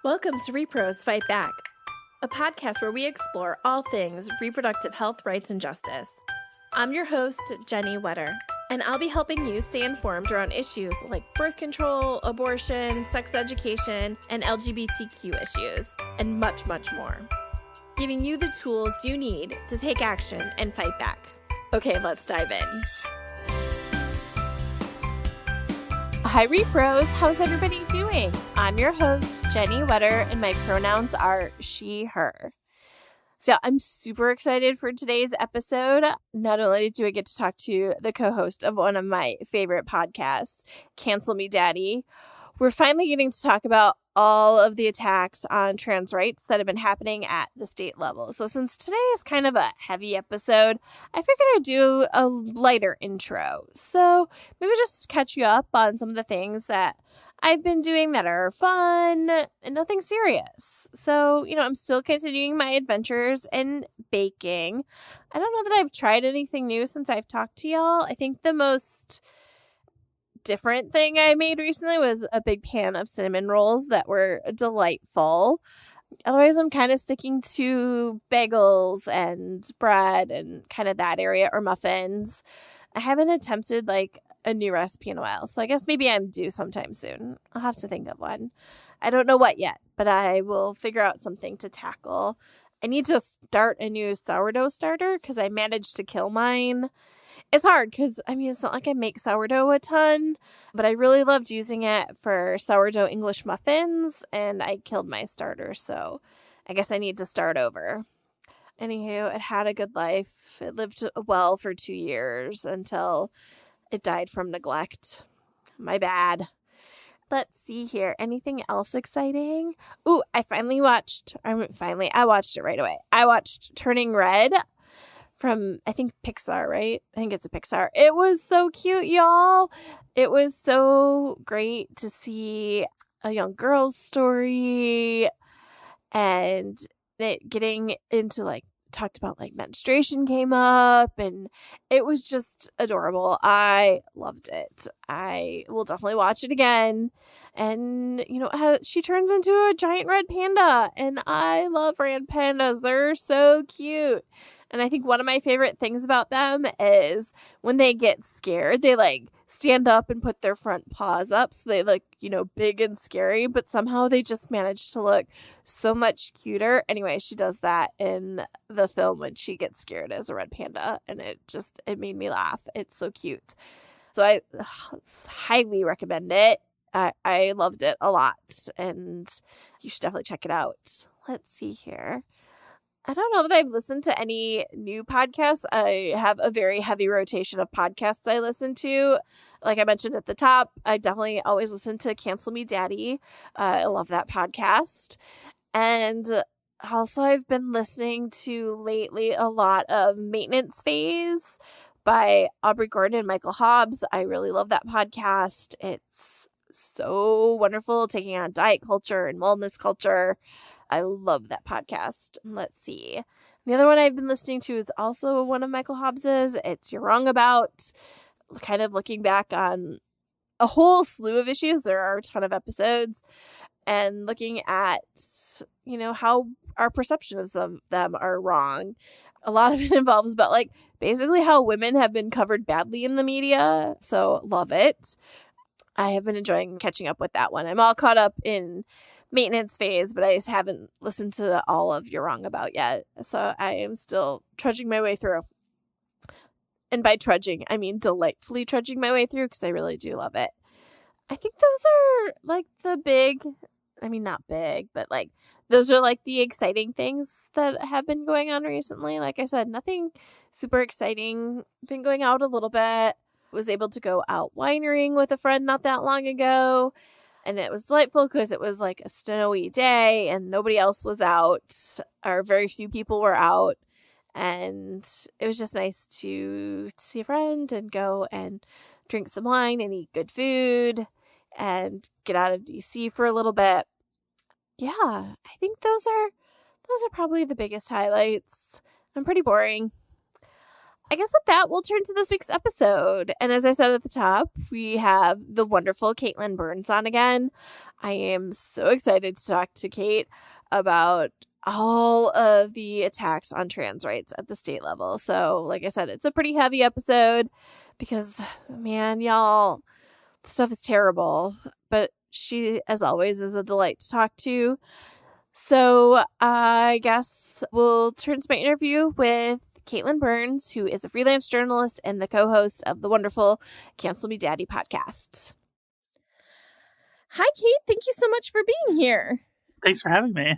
Welcome to rePROs Fight Back, a podcast where we explore all things reproductive health, rights, and justice. I'm your host, Jenny Wetter, and I'll be helping you stay informed around issues like birth control, abortion, sex education, and LGBTQ issues, and much, much more. Giving you the tools you need to take action and fight back. Okay, let's dive in. Hi, rePROs. How's everybody doing? I'm your host, Jenny Wetter, and my pronouns are she, her. So I'm super excited for today's episode. Not only do I get to talk to the co-host of one of my favorite podcasts, Cancel Me Daddy, we're finally getting to talk about all of the attacks on trans rights that have been happening at the state level. So since today is kind of a heavy episode, I figured I'd do a lighter intro. So maybe just catch you up on some of the things that I've been doing that are fun and nothing serious. So, I'm still continuing my adventures in baking. I don't know that I've tried anything new since I've talked to y'all. I think the most different thing I made recently was a big pan of cinnamon rolls that were delightful. Otherwise, I'm kind of sticking to bagels and bread and kind of that area, or muffins. I haven't attempted a new recipe in a while, so I guess maybe I'm due sometime soon. I'll have to think of one. I don't know what yet, but I will figure out something to tackle. I need to start a new sourdough starter because I managed to kill mine. It's hard because, it's not like I make sourdough a ton, but I really loved using it for sourdough English muffins, and I killed my starter, so I guess I need to start over. Anywho, it had a good life. It lived well for 2 years until it died from neglect. My bad. Let's see here. Anything else exciting? Ooh, I watched it right away. I watched Turning Red from, I think, Pixar, right? I think it's a Pixar. It was so cute, y'all. It was so great to see a young girl's story and it getting into talked about menstruation came up, and it was just adorable. I loved it. I will definitely watch it again. And she turns into a giant red panda, and I love red pandas. They're so cute. And I think one of my favorite things about them is when they get scared, they stand up and put their front paws up. So they big and scary, but somehow they just manage to look so much cuter. Anyway, she does that in the film when she gets scared as a red panda. And it made me laugh. It's so cute. So I highly recommend it. I loved it a lot, and you should definitely check it out. Let's see here. I don't know that I've listened to any new podcasts. I have a very heavy rotation of podcasts I listen to. Like I mentioned at the top, I definitely always listen to Cancel Me Daddy. I love that podcast. And also I've been listening to lately a lot of Maintenance Phase by Aubrey Gordon and Michael Hobbs. I really love that podcast. It's so wonderful, taking on diet culture and wellness culture. I love that podcast. Let's see. The other one I've been listening to is also one of Michael Hobbs's. It's You're Wrong About, kind of looking back on a whole slew of issues. There are a ton of episodes, and looking at, how our perceptions of them are wrong. A lot of it involves about basically how women have been covered badly in the media. So love it. I have been enjoying catching up with that one. I'm all caught up in Maintenance Phase, but I just haven't listened to all of You're Wrong About yet. So I am still trudging my way through. And by trudging, I mean delightfully trudging my way through, because I really do love it. I think those are the big, not big, but those are the exciting things that have been going on recently. Like I said, nothing super exciting. Been going out a little bit. Was able to go out winerying with a friend not that long ago. And it was delightful because it was a snowy day and nobody else was out, or very few people were out. And it was just nice to see a friend and go and drink some wine and eat good food and get out of DC for a little bit. Yeah, I think those are probably the biggest highlights. I'm pretty boring. I guess with that, we'll turn to this week's episode. And as I said at the top, we have the wonderful Katelyn Burns on again. I am so excited to talk to Kate about all of the attacks on trans rights at the state level. So, like I said, it's a pretty heavy episode because, man, y'all, the stuff is terrible. But she, as always, is a delight to talk to. So, I guess we'll turn to my interview with Katelyn Burns, who is a freelance journalist and the co-host of the wonderful Cancel Me Daddy podcast. Hi, Kate. Thank you so much for being here. Thanks for having me.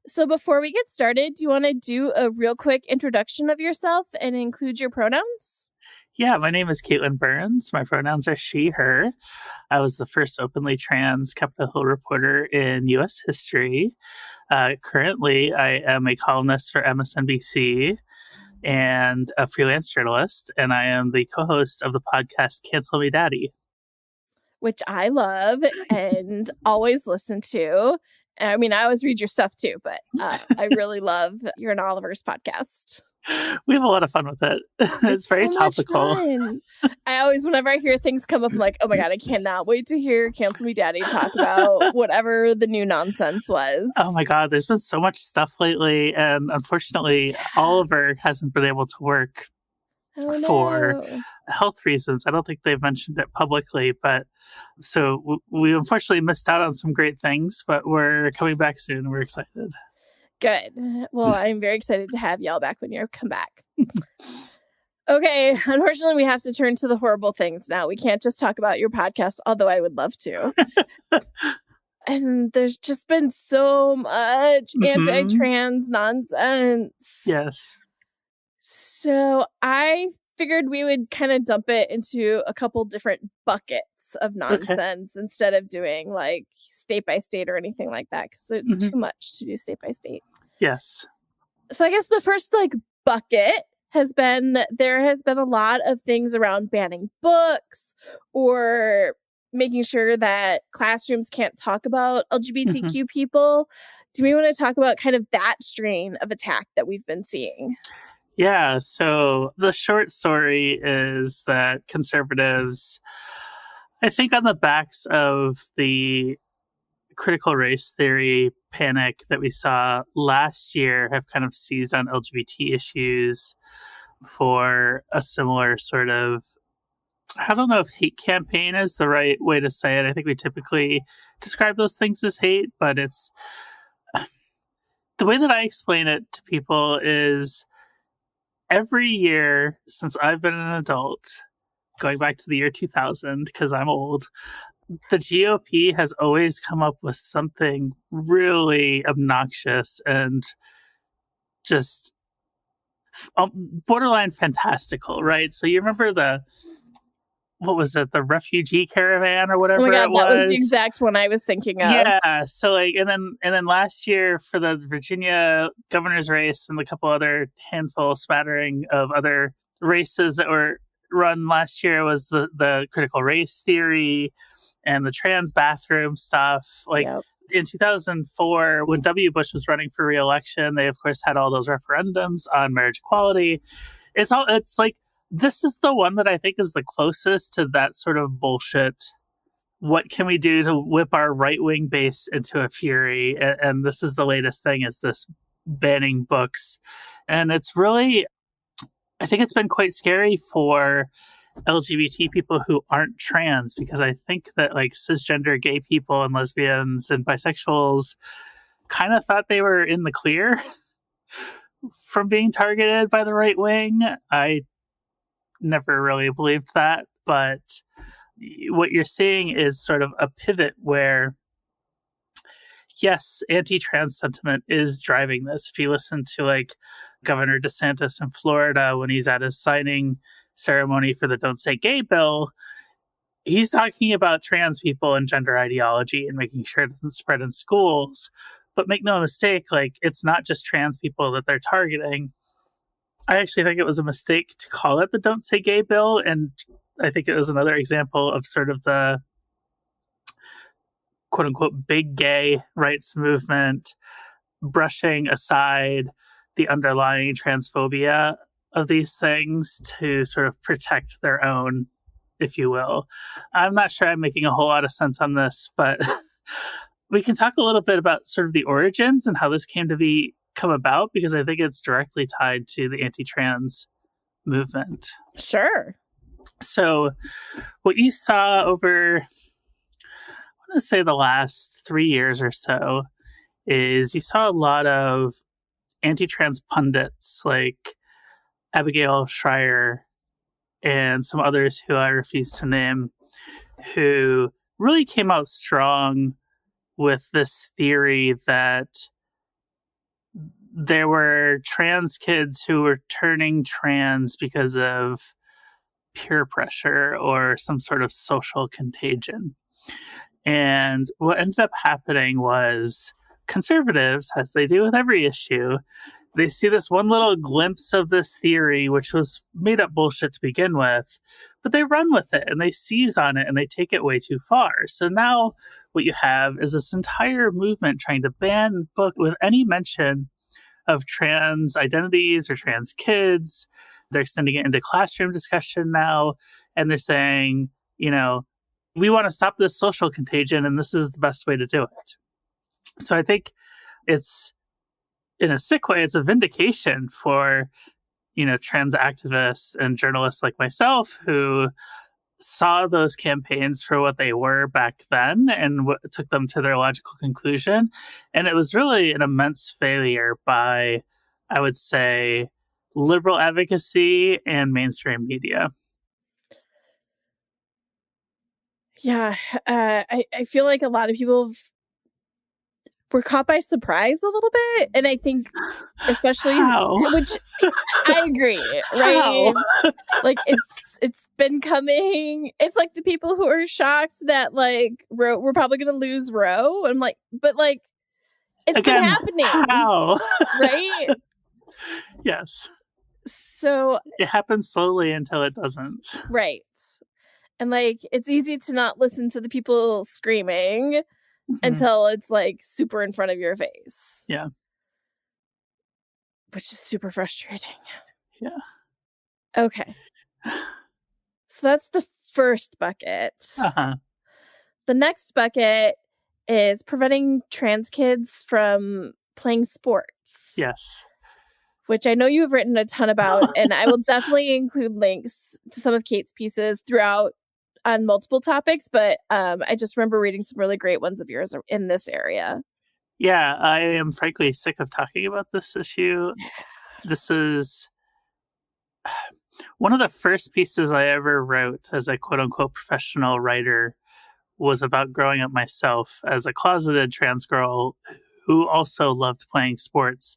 So before we get started, do you want to do a real quick introduction of yourself and include your pronouns? Yeah, my name is Katelyn Burns. My pronouns are she, her. I was the first openly trans Capitol Hill reporter in U.S. history. Currently, I am a columnist for MSNBC and a freelance journalist, and I am the co-host of the podcast Cancel Me Daddy, which I love and always listen to. I mean, I always read your stuff too, but I really love your and Oliver's podcast. We have a lot of fun with it. It's very so topical. I always, whenever I hear things come up, I'm like, oh my God, I cannot wait to hear Cancel Me Daddy talk about whatever the new nonsense was. Oh my God, there's been so much stuff lately. And unfortunately, Oliver hasn't been able to work for health reasons. I don't think they've mentioned it publicly, but so we unfortunately missed out on some great things, but we're coming back soon. We're excited. Good. Well, I'm very excited to have y'all back when you come back. Okay. Unfortunately, we have to turn to the horrible things now. We can't just talk about your podcast, although I would love to. And there's just been so much anti-trans nonsense. Yes. So I figured we would kind of dump it into a couple different buckets of nonsense instead of doing like state by state or anything like that, because it's too much to do state by state. Yes. So I guess the first bucket has been, there has been a lot of things around banning books or making sure that classrooms can't talk about LGBTQ people. Do we want to talk about kind of that strain of attack that we've been seeing? Yeah, so the short story is that conservatives, I think on the backs of the critical race theory panic that we saw last year, have kind of seized on LGBT issues for a similar sort of, I don't know if hate campaign is the right way to say it. I think we typically describe those things as hate, but it's the way that I explain it to people is every year since I've been an adult, going back to the year 2000, because I'm old, the GOP has always come up with something really obnoxious and just borderline fantastical, right? So you remember what was it, the refugee caravan or whatever? Oh my God, it was? That was the exact one I was thinking of. Yeah, so and then last year for the Virginia governor's race and a couple other smattering of other races that were run last year was the critical race theory and the trans bathroom stuff. In 2004, when W. Bush was running for re-election, they of course had all those referendums on marriage equality. It's like, this is the one that I think is the closest to that sort of bullshit. What can we do to whip our right-wing base into a fury? And this is the latest thing, is this banning books. And it's really, I think it's been quite scary for LGBT people who aren't trans, because I think that cisgender gay people and lesbians and bisexuals kind of thought they were in the clear from being targeted by the right wing. I never really believed that, but what you're seeing is sort of a pivot where, yes, anti-trans sentiment is driving this. If you listen to Governor DeSantis in Florida when he's at his signing ceremony for the Don't Say Gay bill, he's talking about trans people and gender ideology and making sure it doesn't spread in schools. But make no mistake, it's not just trans people that they're targeting. I actually think it was a mistake to call it the Don't Say Gay bill, and I think it was another example of sort of the quote-unquote big gay rights movement brushing aside the underlying transphobia of these things to sort of protect their own, if you will. I'm not sure I'm making a whole lot of sense on this, but we can talk a little bit about sort of the origins and how this came to come about, because I think it's directly tied to the anti-trans movement. Sure. So what you saw over, I want to say the last 3 years or so, is you saw a lot of anti-trans pundits like Abigail Schreier and some others who I refuse to name, who really came out strong with this theory that there were trans kids who were turning trans because of peer pressure or some sort of social contagion. And what ended up happening was conservatives, as they do with every issue, they see this one little glimpse of this theory, which was made up bullshit to begin with, but they run with it and they seize on it and they take it way too far. So now what you have is this entire movement trying to ban book with any mention of trans identities or trans kids. They're extending it into classroom discussion now. And they're saying, we want to stop this social contagion, and this is the best way to do it. So I think it's, in a sick way, it's a vindication for, trans activists and journalists like myself who saw those campaigns for what they were back then and what took them to their logical conclusion. And it was really an immense failure by, I would say, liberal advocacy and mainstream media. Yeah, I feel like a lot of people were caught by surprise a little bit, and I think especially which I agree, right? Like it's been coming. It's like the people who are shocked that like we're probably going to lose Roe. I'm like, but like it's been happening. How? Right? Yes. So it happens slowly until it doesn't. Right. And like it's easy to not listen to the people screaming until it's like super in front of your face. Yeah. Which is super frustrating. Yeah. Okay. So that's the first bucket. Uh-huh. The next bucket is preventing trans kids from playing sports. Yes. Which I know you've written a ton about, and I will definitely include links to some of Kate's pieces throughout on multiple topics, but I just remember reading some really great ones of yours in this area. Yeah, I am frankly sick of talking about this issue. This is one of the first pieces I ever wrote as a quote-unquote professional writer was about growing up myself as a closeted trans girl who also loved playing sports.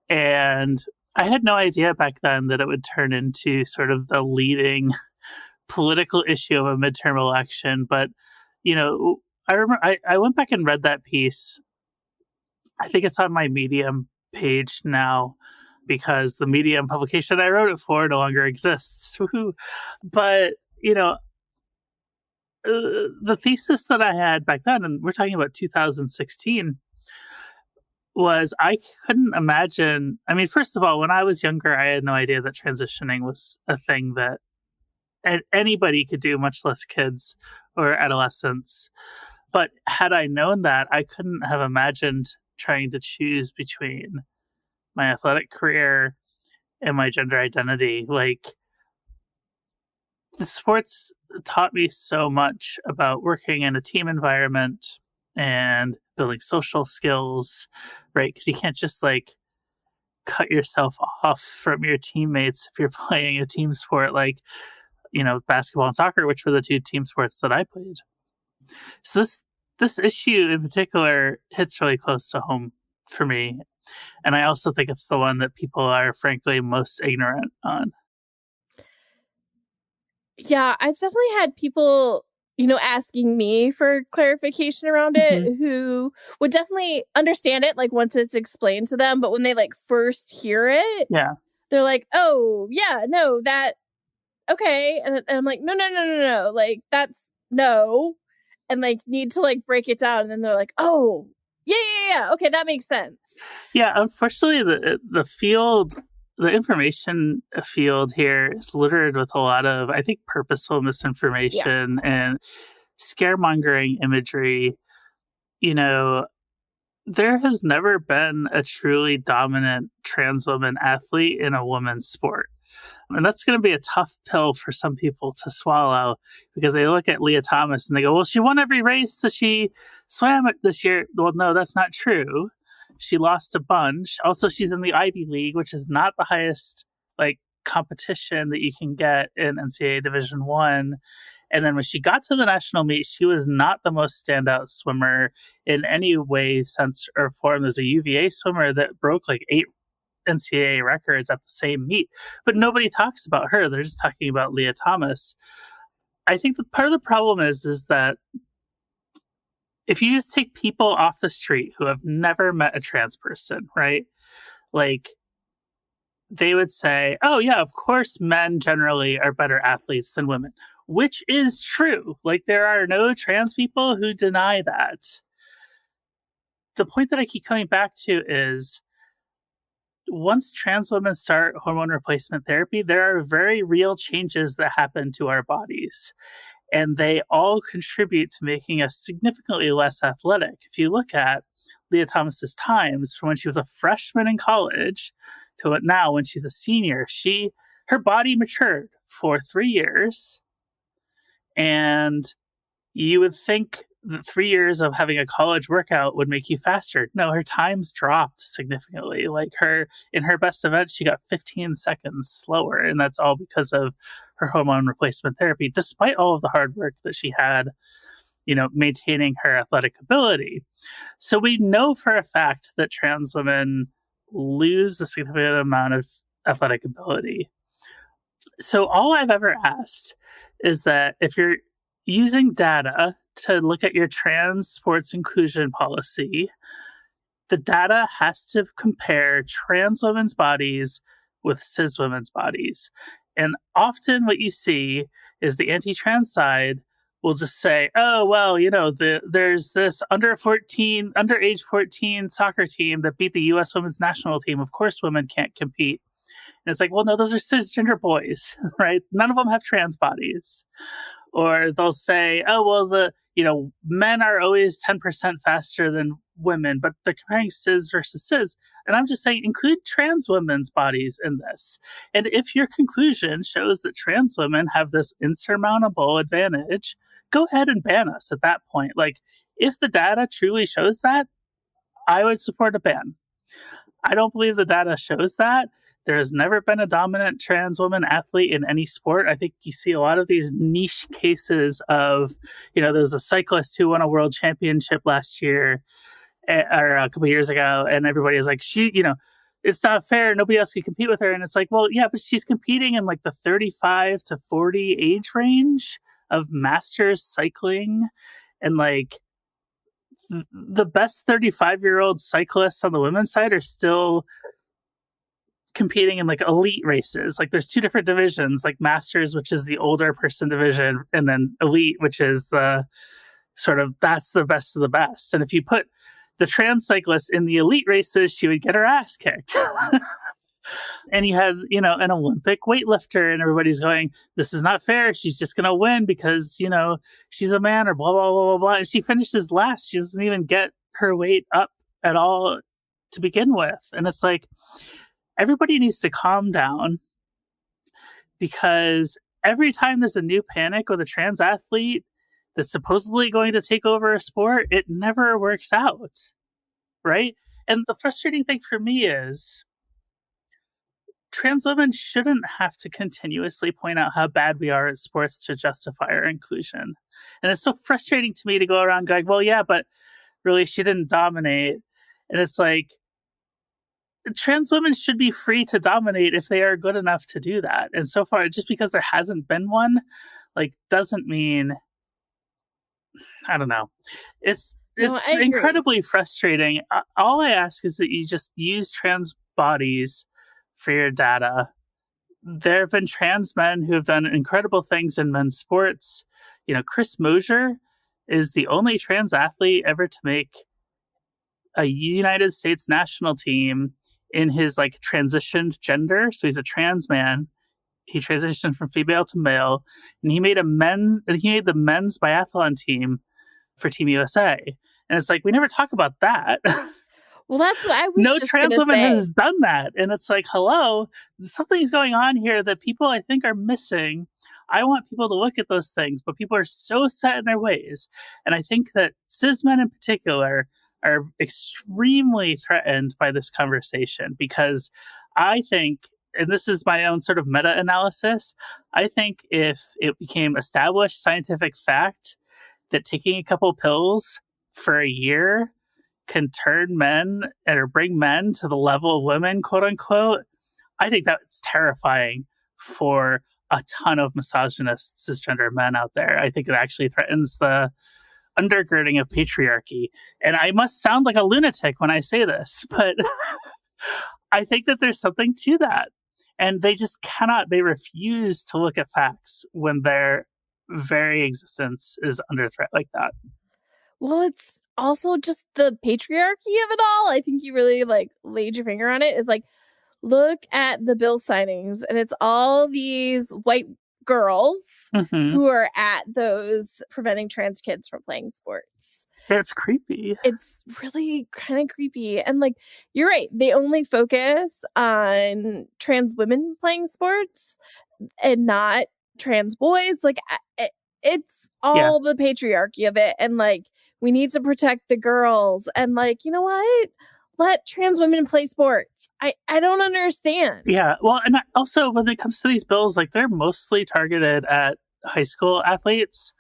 And I had no idea back then that it would turn into sort of the leading political issue of a midterm election. But, I remember I went back and read that piece. I think it's on my Medium page now because the Medium publication I wrote it for no longer exists. But, the thesis that I had back then, and we're talking about 2016, was I couldn't imagine. I mean, first of all, when I was younger, I had no idea that transitioning was a thing that anybody could do, much less kids or adolescents. But had I known that, I couldn't have imagined trying to choose between my athletic career and my gender identity. Like, the sports taught me so much about working in a team environment and building social skills, right? Because you can't just like cut yourself off from your teammates if you're playing a team sport like, basketball and soccer, which were the two team sports that I played. So this issue in particular hits really close to home for me. And I also think it's the one that people are frankly most ignorant on. Yeah, I've definitely had people, asking me for clarification around it who would definitely understand it like once it's explained to them. But when they like first hear it, they're like, oh, yeah, no, that. Okay. And I'm like, no. Like, that's no. And like, need to like break it down. And then they're like, oh, yeah. Okay, that makes sense. Yeah, unfortunately, the field, the information field here is littered with a lot of, I think, purposeful misinformation and scaremongering imagery you know, there has never been a truly dominant trans woman athlete in a women's sport. And that's going to be a tough pill for some people to swallow because they look at Leah Thomas and they go, well, she won every race that she swam at this year. Well, no, that's not true. She lost a bunch. Also, she's in the Ivy League, which is not the highest like competition that you can get in NCAA Division One. And then when she got to the national meet, she was not the most standout swimmer in any way, sense, or form. There's a UVA swimmer that broke like 8 NCAA records at the same meet, but nobody talks about her. They're just talking about Leah Thomas. I think that part of the problem is that if you just take people off the street who have never met a trans person, right? Like, they would say, oh yeah, of course men generally are better athletes than women, which is true. Like, there are no trans people who deny that. The point that I keep coming back to is once trans women start hormone replacement therapy, there are very real changes that happen to our bodies. And they all contribute to making us significantly less athletic. If you look at Leah Thomas's times from when she was a freshman in college to now when she's a senior, her body matured for 3 years. And you would think that 3 years of having a college workout would make you faster. No, her times dropped significantly. Like, in her best event, she got 15 seconds slower. And that's all because of her hormone replacement therapy, despite all of the hard work that she had, maintaining her athletic ability. So we know for a fact that trans women lose a significant amount of athletic ability. So all I've ever asked is that if you're using data to look at your trans sports inclusion policy, the data has to compare trans women's bodies with cis women's bodies. And often what you see is the anti-trans side will just say, oh, well, there's this underage 14 soccer team that beat the U.S. women's national team. Of course, women can't compete. And it's like, well, no, those are cisgender boys, right? None of them have trans bodies. Or they'll say, oh, well, men are always 10% faster than women, but they're comparing cis versus cis. And I'm just saying, include trans women's bodies in this. And if your conclusion shows that trans women have this insurmountable advantage, go ahead and ban us at that point. Like, if the data truly shows that, I would support a ban. I don't believe the data shows that. There has never been a dominant trans woman athlete in any sport. I think you see a lot of these niche cases of, there's a cyclist who won a world championship last year or a couple of years ago, and everybody is like, it's not fair. Nobody else can compete with her. And it's like, well, yeah, but she's competing in like the 35 to 40 age range of masters cycling. And like the best 35-year-old cyclists on the women's side are still competing in like elite races. Like, there's 2 different divisions, like masters, which is the older person division, and then elite, which is the that's the best of the best. And if you put the trans cyclist in the elite races, she would get her ass kicked. And you had, an Olympic weightlifter, and everybody's going, this is not fair. She's just going to win because, she's a man, or blah, blah, blah, blah, blah. And she finishes last. She doesn't even get her weight up at all to begin with. And it's like, everybody needs to calm down, because every time there's a new panic with a trans athlete that's supposedly going to take over a sport, it never works out, right? And the frustrating thing for me is trans women shouldn't have to continuously point out how bad we are at sports to justify our inclusion. And it's so frustrating to me to go around going, well, yeah, but really she didn't dominate. And it's like, trans women should be free to dominate if they are good enough to do that. And so far, just because there hasn't been one, doesn't mean, I don't know. It's incredibly frustrating. All I ask is that you just use trans bodies for your data. There have been trans men who have done incredible things in men's sports. Chris Mosier is the only trans athlete ever to make a United States national team in his transitioned gender. So he's a trans man. He transitioned from female to male, and he made the men's biathlon team for Team USA. And it's like, we never talk about that. Well, that's what I was No just trans gonna woman say. has done that. And it's like, hello, something's going on here that people, I think, are missing. I want people to look at those things, but people are so set in their ways. And I think that cis men in particular are extremely threatened by this conversation, because I think, and this is my own sort of meta-analysis, I think if it became established scientific fact that taking a couple pills for a year can turn men or bring men to the level of women, quote unquote, I think that's terrifying for a ton of misogynist cisgender men out there. I think it actually threatens the undergirding of patriarchy. And I must sound like a lunatic when I say this, but I think that there's something to that. And they just cannot, they refuse to look at facts when their very existence is under threat like that. Well, it's also just the patriarchy of it all. I think you really like laid your finger on it. Is like, look at the bill signings, and it's all these white girls who are at those preventing trans kids from playing sports. It's creepy. It's really kind of creepy. And like, you're right. They only focus on trans women playing sports and not trans boys. Like, it's all the patriarchy of it. And like, we need to protect the girls. And like, you know what? Let trans women play sports. I don't understand. Yeah. Well, and also when it comes to these bills, like they're mostly targeted at high school athletes.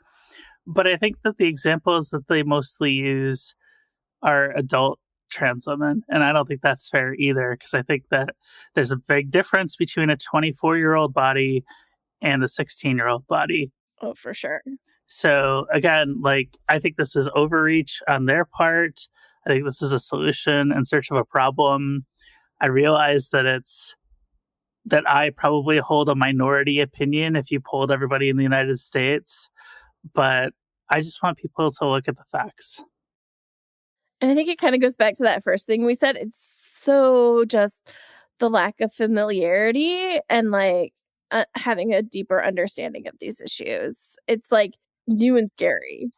But I think that the examples that they mostly use are adult trans women. And I don't think that's fair either, because I think that there's a big difference between a 24-year-old body and a 16-year-old body. Oh, for sure. So again, like, I think this is overreach on their part. I think this is a solution in search of a problem. I realize that I probably hold a minority opinion if you polled everybody in the United States, but I just want people to look at the facts. And I think it kind of goes back to that first thing we said. It's so just the lack of familiarity and like having a deeper understanding of these issues. It's like new and scary.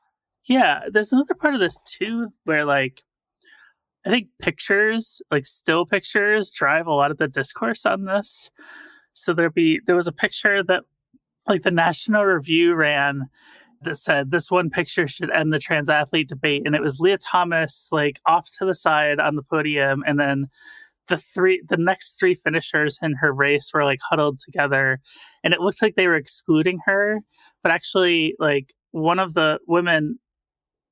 Yeah, there's another part of this too, where like, I think pictures, like still pictures, drive a lot of the discourse on this. So there was a picture that like the National Review ran that said this one picture should end the trans athlete debate, and it was Leah Thomas like off to the side on the podium, and then the next three finishers in her race were like huddled together, and it looked like they were excluding her, but actually like one of the women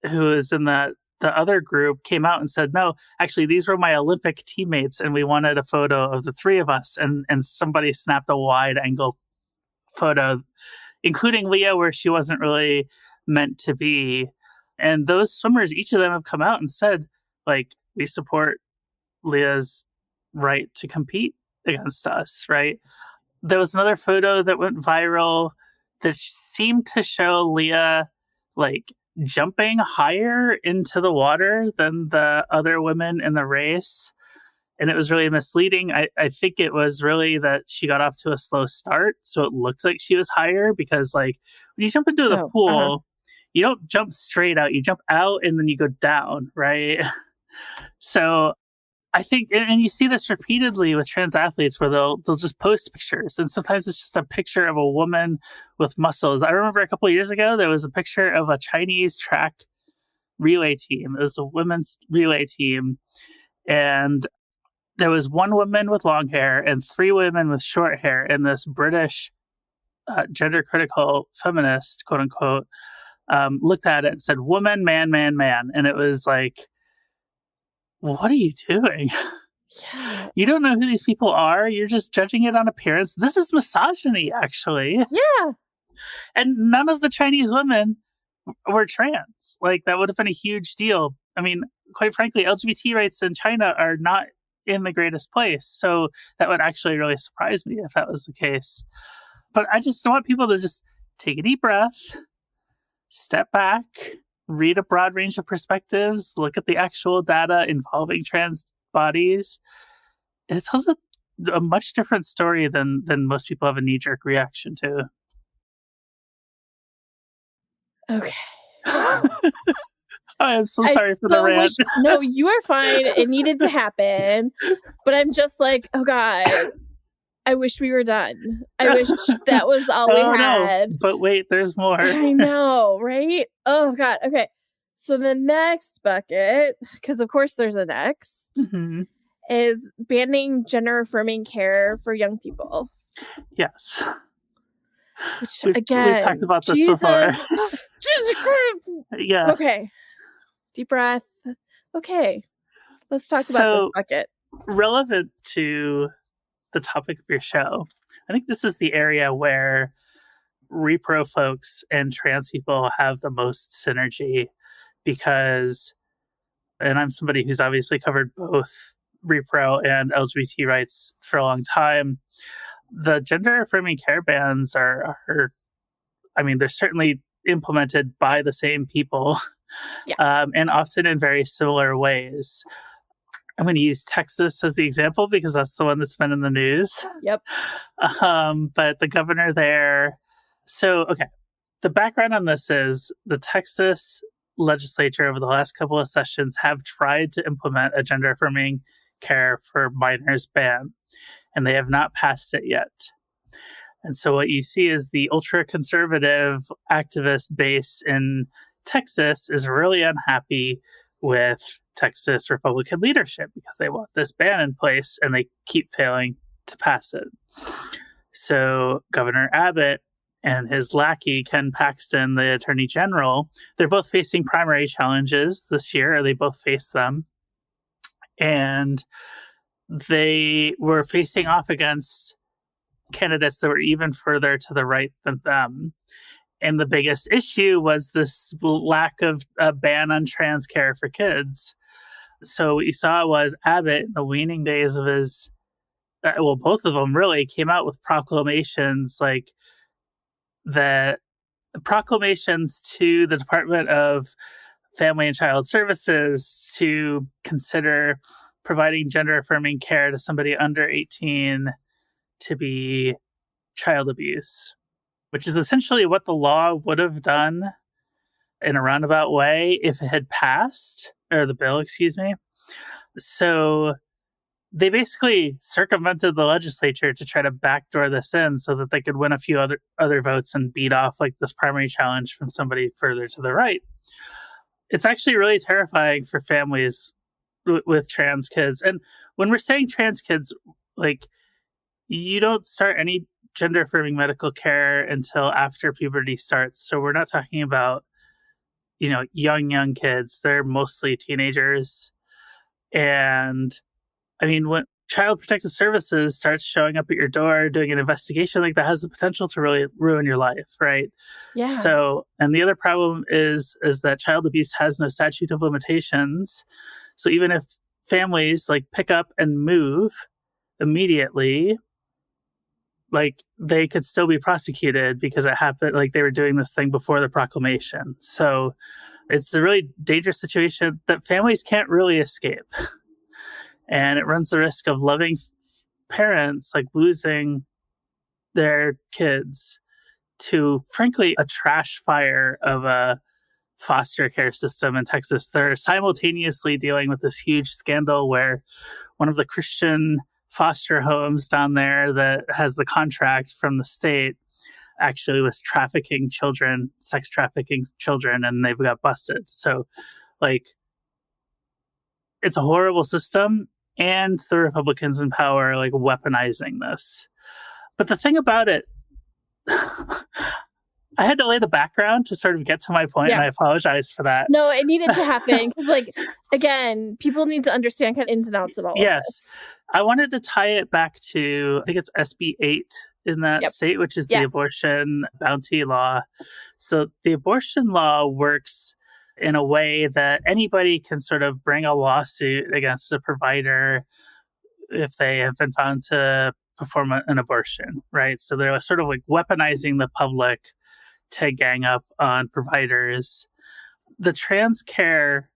who is in the other group came out and said, no, actually these were my Olympic teammates and we wanted a photo of the three of us, and somebody snapped a wide angle photo including Leah, where she wasn't really meant to be. And those swimmers, each of them have come out and said, like, we support Leah's right to compete against us, right? There was another photo that went viral that seemed to show Leah, like, jumping higher into the water than the other women in the race. And it was really misleading. I think it was really that she got off to a slow start, so it looked like she was higher, because like when you jump into the pool, you don't jump straight out. You jump out and then you go down, right? So I think, and you see this repeatedly with trans athletes, where they'll just post pictures, and sometimes it's just a picture of a woman with muscles. I remember a couple of years ago, there was a picture of a Chinese track relay team. It was a women's relay team, and there was one woman with long hair and three women with short hair, and this British gender critical feminist, quote unquote, looked at it and said, woman, man, man, man. And it was like, what are you doing? Yeah. You don't know who these people are. You're just judging it on appearance. This is misogyny, actually. Yeah. And none of the Chinese women were trans. Like, that would have been a huge deal. I mean, quite frankly, LGBT rights in China are not in the greatest place. So that would actually really surprise me if that was the case. But I just want people to just take a deep breath, step back, read a broad range of perspectives, look at the actual data involving trans bodies. It tells a much different story than most people have a knee-jerk reaction to. Okay. I'm so I sorry for the so rant. wish, no, you are fine. It needed to happen. But I'm just like, oh God, I wish we were done. I wish that was all we Oh, no. had. But wait, there's more. I know, right? Oh God. Okay. So the next bucket, because of course there's a next, Mhm. is banning gender-affirming care for young people. Yes. Which, We've again, talked about this Jesus, before. Jesus Christ. Yeah. Okay. Deep breath. Okay. Let's talk about this So, bucket. relevant to the topic of your show, I think this is the area where repro folks and trans people have the most synergy because, and I'm somebody who's obviously covered both repro and LGBT rights for a long time. The gender affirming care bans are I mean, they're certainly implemented by the same people, Yeah. and often in very similar ways. I'm going to use Texas as the example because that's the one that's been in the news. Yep. But the governor there. So, okay. The background on this is the Texas legislature over the last couple of sessions have tried to implement a gender affirming care for minors ban, and they have not passed it yet. And so what you see is the ultra conservative activist base in Texas is really unhappy with Texas Republican leadership because they want this ban in place and they keep failing to pass it. So Governor Abbott and his lackey, Ken Paxton, the attorney general, they're both facing primary challenges this year, or they both face them. And they were facing off against candidates that were even further to the right than them. And the biggest issue was this lack of a ban on trans care for kids. So what you saw was Abbott, in the waning days of his, well, both of them really came out with proclamations like the proclamations to the Department of Family and Child Services to consider providing gender affirming care to somebody under 18 to be child abuse, which is essentially what the law would have done in a roundabout way if it had passed, or the bill, excuse me. So they basically circumvented the legislature to try to backdoor this in so that they could win a few other votes and beat off like this primary challenge from somebody further to the right. It's actually really terrifying for families with trans kids. And when we're saying trans kids, like, you don't start any gender affirming medical care until after puberty starts. So we're not talking about, young kids. They're mostly teenagers. And I mean, when Child Protective Services starts showing up at your door doing an investigation, like that has the potential to really ruin your life, right? Yeah. So, and the other problem is that child abuse has no statute of limitations. So even if families like pick up and move immediately, like they could still be prosecuted because it happened, like they were doing this thing before the proclamation. So it's a really dangerous situation that families can't really escape. And it runs the risk of loving parents like losing their kids to, frankly, a trash fire of a foster care system in Texas. They're simultaneously dealing with this huge scandal where one of the Christian foster homes down there that has the contract from the state actually was trafficking children, sex trafficking children, and they've got busted. So, like, it's a horrible system, and the Republicans in power are like weaponizing this. But the thing about it, I had to lay the background to sort of get to my point, and I apologize for that. No, it needed to happen because, like, again, people need to understand kind of ins and outs of all of this. I wanted to tie it back to, I think it's SB 8 in that state, which is the abortion bounty law. So the abortion law works in a way that anybody can sort of bring a lawsuit against a provider if they have been found to perform an abortion, right? So they're sort of like weaponizing the public to gang up on providers. The trans care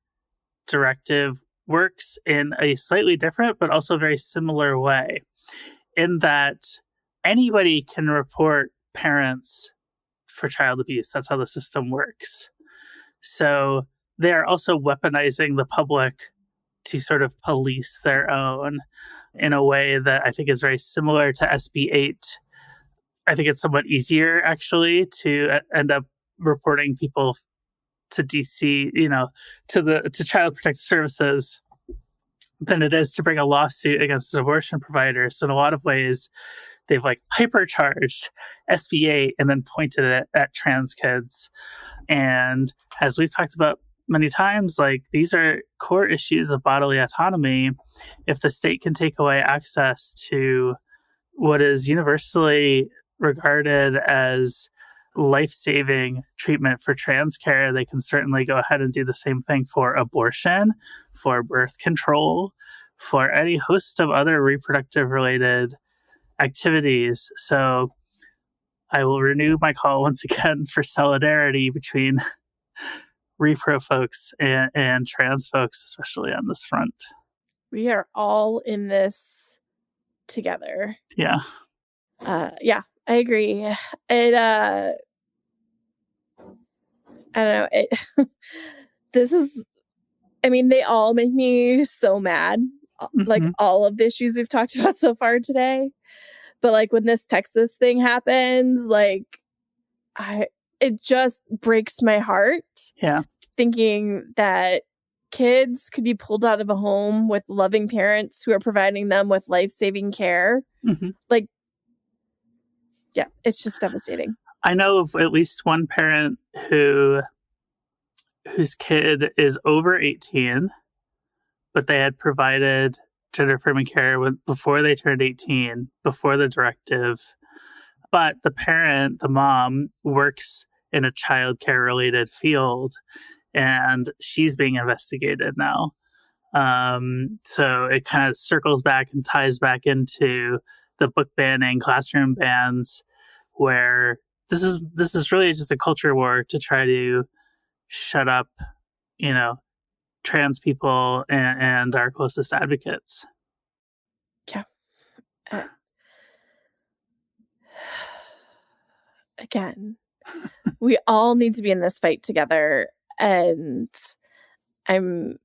directive works in a slightly different but also very similar way, in that anybody can report parents for child abuse. That's how the system works. So they are also weaponizing the public to sort of police their own in a way that I think is very similar to SB 8. I think it's somewhat easier, actually, to end up reporting people to DC, to Child Protective Services than it is to bring a lawsuit against an abortion provider. So in a lot of ways, they've like hypercharged SB 8 and then pointed it at trans kids. And as we've talked about many times, like these are core issues of bodily autonomy. If the state can take away access to what is universally regarded as life-saving treatment for trans care, they can certainly go ahead and do the same thing for abortion, for birth control, for any host of other reproductive related activities. So I will renew my call once again for solidarity between repro folks and trans folks, especially on this front. We are all in this together. Yeah. Yeah, I agree. It I don't know. They all make me so mad. Mm-hmm. Like all of the issues we've talked about so far today. But like when this Texas thing happened, like it just breaks my heart. Yeah. Thinking that kids could be pulled out of a home with loving parents who are providing them with life-saving care. Mm-hmm. Like, yeah, it's just devastating. I know of at least one parent whose kid is over 18, but they had provided gender-affirming care before they turned 18, before the directive. But the parent, the mom, works in a child care related field, and she's being investigated now. So it kind of circles back and ties back into the book banning, classroom bans, where this is really just a culture war to try to shut up, trans people and our closest advocates. Yeah. Again, we all need to be in this fight together. And I'm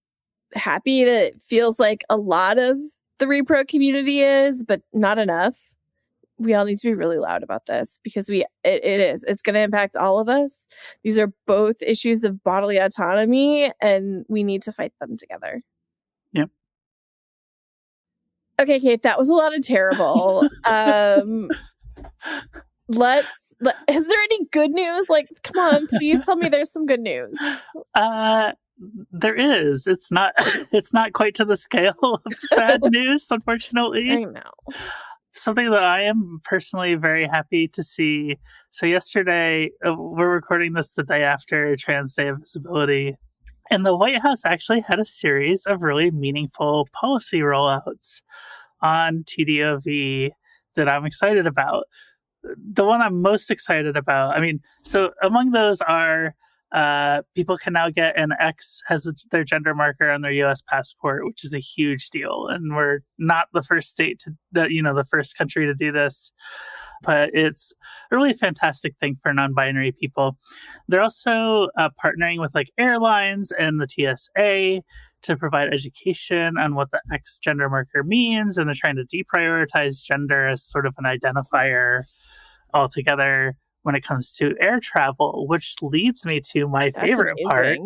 happy that it feels like a lot of the repro community is, but not enough. We all need to be really loud about this because it's going to impact all of us. These are both issues of bodily autonomy and we need to fight them together. Yep. Okay, Kate, that was a lot of terrible. Is there any good news? Like, come on, please tell me there's some good news. There is. It's not quite to the scale of bad news, unfortunately. I know. Something that I am personally very happy to see. So yesterday, we're recording this the day after Trans Day of Visibility, and the White House actually had a series of really meaningful policy rollouts on TDOV that I'm excited about. The one I'm most excited about, so among those are people can now get an X as their gender marker on their U.S. passport, which is a huge deal. And we're not the first state the first country to do this, but it's a really fantastic thing for non-binary people. They're also partnering with like airlines and the TSA to provide education on what the X gender marker means. And they're trying to deprioritize gender as sort of an identifier altogether when it comes to air travel, which leads me to my favorite part,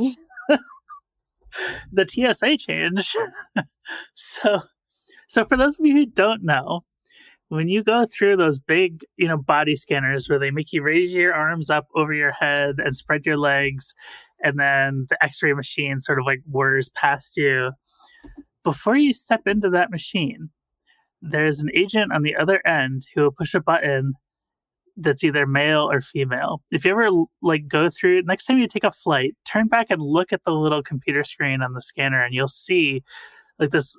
the TSA change. So for those of you who don't know, when you go through those big, body scanners where they make you raise your arms up over your head and spread your legs, and then the X-ray machine sort of like whirs past you, before you step into that machine, there's an agent on the other end who will push a button that's either male or female. If you ever go through, next time you take a flight, turn back and look at the little computer screen on the scanner and you'll see there's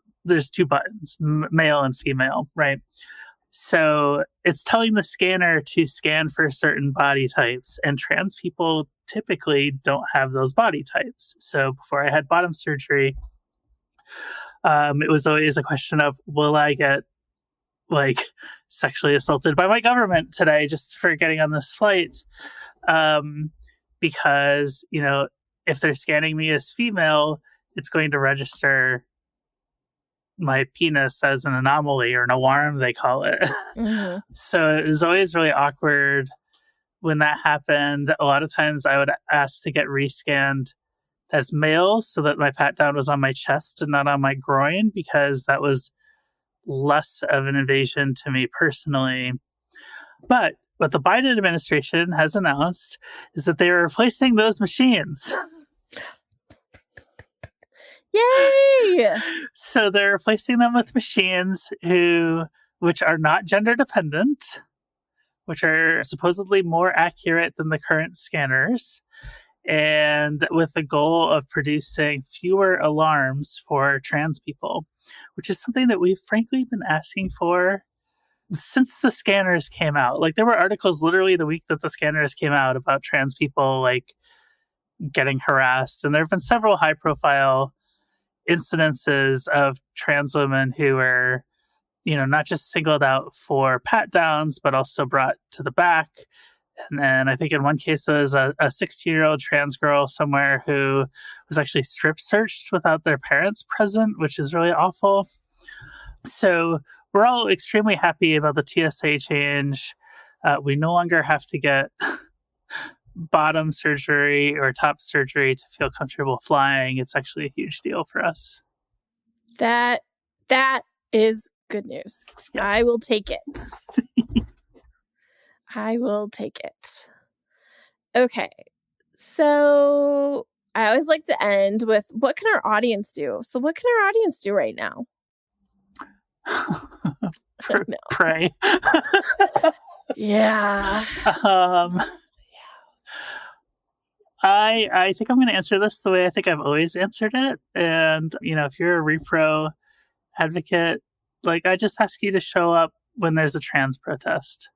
two buttons, male and female, right? So it's telling the scanner to scan for certain body types, and trans people typically don't have those body types. So before I had bottom surgery, it was always a question of, will I get sexually assaulted by my government today just for getting on this flight? Because, if they're scanning me as female, it's going to register my penis as an anomaly or an alarm, they call it. Mm-hmm. So it was always really awkward when that happened. A lot of times I would ask to get rescanned as male so that my pat down was on my chest and not on my groin, because that was less of an invasion to me personally. But what the Biden administration has announced is that they are replacing those machines. Yay! So they're replacing them with machines which are not gender dependent, which are supposedly more accurate than the current scanners, and with the goal of producing fewer alarms for trans people, which is something that we've frankly been asking for since the scanners came out. Like, there were articles literally the week that the scanners came out about trans people like getting harassed, and there have been several high profile incidences of trans women who were, not just singled out for pat downs, but also brought to the back. And then I think in one case there was a 16-year-old trans girl somewhere who was actually strip searched without their parents present, which is really awful. So we're all extremely happy about the TSA change. We no longer have to get bottom surgery or top surgery to feel comfortable flying. It's actually a huge deal for us. That is good news. Yes. I will take it. I will take it. Okay. So I always like to end with, what can our audience do? So what can our audience do right now? Pray. Yeah. I think I'm going to answer this the way I think I've always answered it. And, if you're a repro advocate, I just ask you to show up when there's a trans protest.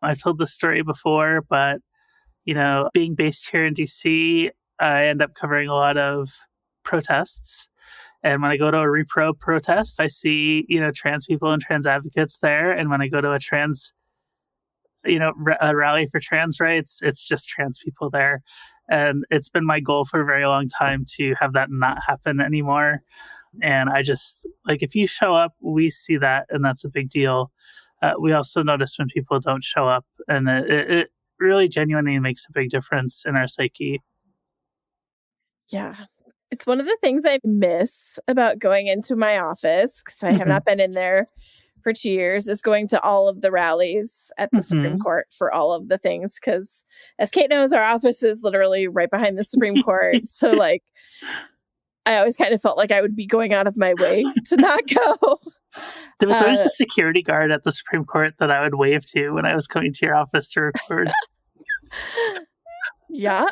I've told this story before, but, being based here in DC, I end up covering a lot of protests. And when I go to a repro protest, I see, trans people and trans advocates there. And when I go to a trans, a rally for trans rights, it's just trans people there. And it's been my goal for a very long time to have that not happen anymore. And I just, if you show up, we see that, and that's a big deal. We also notice when people don't show up, and it really genuinely makes a big difference in our psyche. Yeah. It's one of the things I miss about going into my office, because I have not been in there for 2 years, is going to all of the rallies at the Supreme Court for all of the things. Because as Kate knows, our office is literally right behind the Supreme Court. So I always kind of felt like I would be going out of my way to not go. There was always a security guard at the Supreme Court that I would wave to when I was coming to your office to record. Yeah.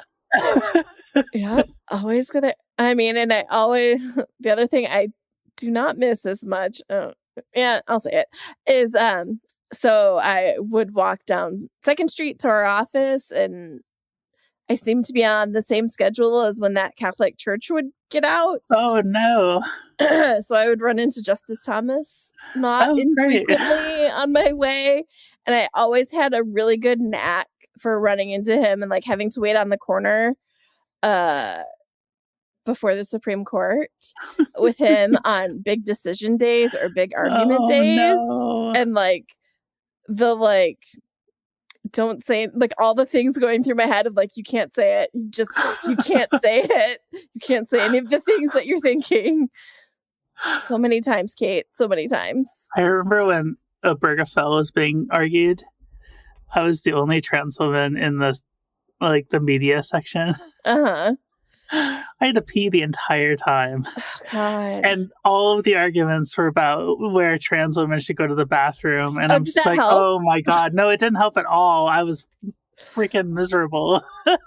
Yeah. Always go there. I mean, and I always, the other thing I do not miss as much, yeah, I'll say it, is, so I would walk down 2nd Street to our office, and I seem to be on the same schedule as when that Catholic church would get out. Oh, no. So I would run into Justice Thomas not infrequently on my way. And I always had a really good knack for running into him and having to wait on the corner before the Supreme Court with him on big decision days or big argument days. No. And don't say, all the things going through my head of you can't say it. You can't say it. You can't say any of the things that you're thinking. So many times, Kate. So many times. I remember when Obergefell was being argued, I was the only trans woman in the media section. Uh-huh. I had to pee the entire time. Oh, God. And all of the arguments were about where trans women should go to the bathroom. And I'm just help? Oh my God. No, it didn't help at all. I was freaking miserable.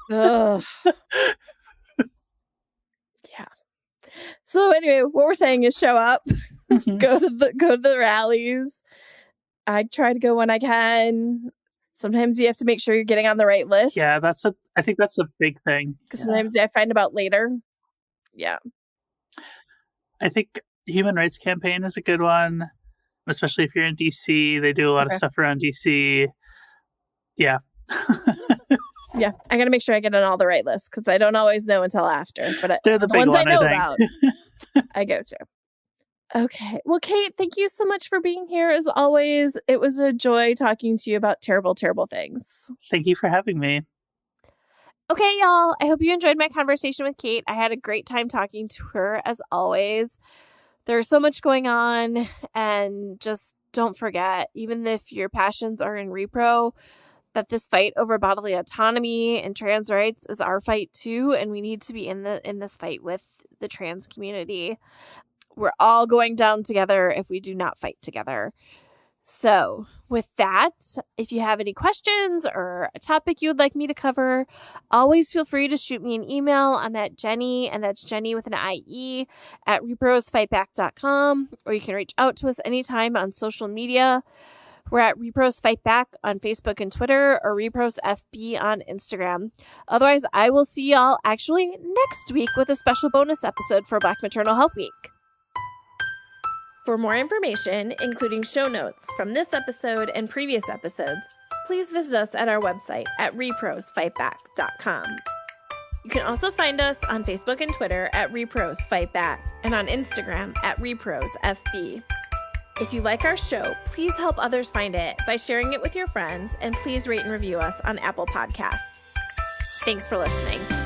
Ugh. Yeah. So anyway, what we're saying is show up, go to the rallies. I try to go when I can. Sometimes you have to make sure you're getting on the right list. Yeah, I think that's a big thing. Because sometimes I find out later. Yeah. I think Human Rights Campaign is a good one, especially if you're in DC. They do a lot of stuff around DC. Yeah. Yeah, I got to make sure I get on all the right lists because I don't always know until after. But They're the big ones one, I know think. about, I go to. Okay. Well, Kate, thank you so much for being here. As always, it was a joy talking to you about terrible, terrible things. Thank you for having me. Okay, y'all. I hope you enjoyed my conversation with Kate. I had a great time talking to her, as always. There's so much going on, and just don't forget, even if your passions are in repro, that this fight over bodily autonomy and trans rights is our fight too, and we need to be in this fight with the trans community. We're all going down together if we do not fight together. So with that, if you have any questions or a topic you would like me to cover, always feel free to shoot me an email. I'm at Jenny, and that's Jenny with an IE, at reprosfightback.com, or you can reach out to us anytime on social media. We're at Repros Fight Back on Facebook and Twitter, or Repros FB on Instagram. Otherwise, I will see y'all actually next week with a special bonus episode for Black Maternal Health Week. For more information, including show notes from this episode and previous episodes, please visit us at our website at reprosfightback.com. You can also find us on Facebook and Twitter at Repros Fight Back, and on Instagram at ReprosFB. If you like our show, please help others find it by sharing it with your friends, and please rate and review us on Apple Podcasts. Thanks for listening.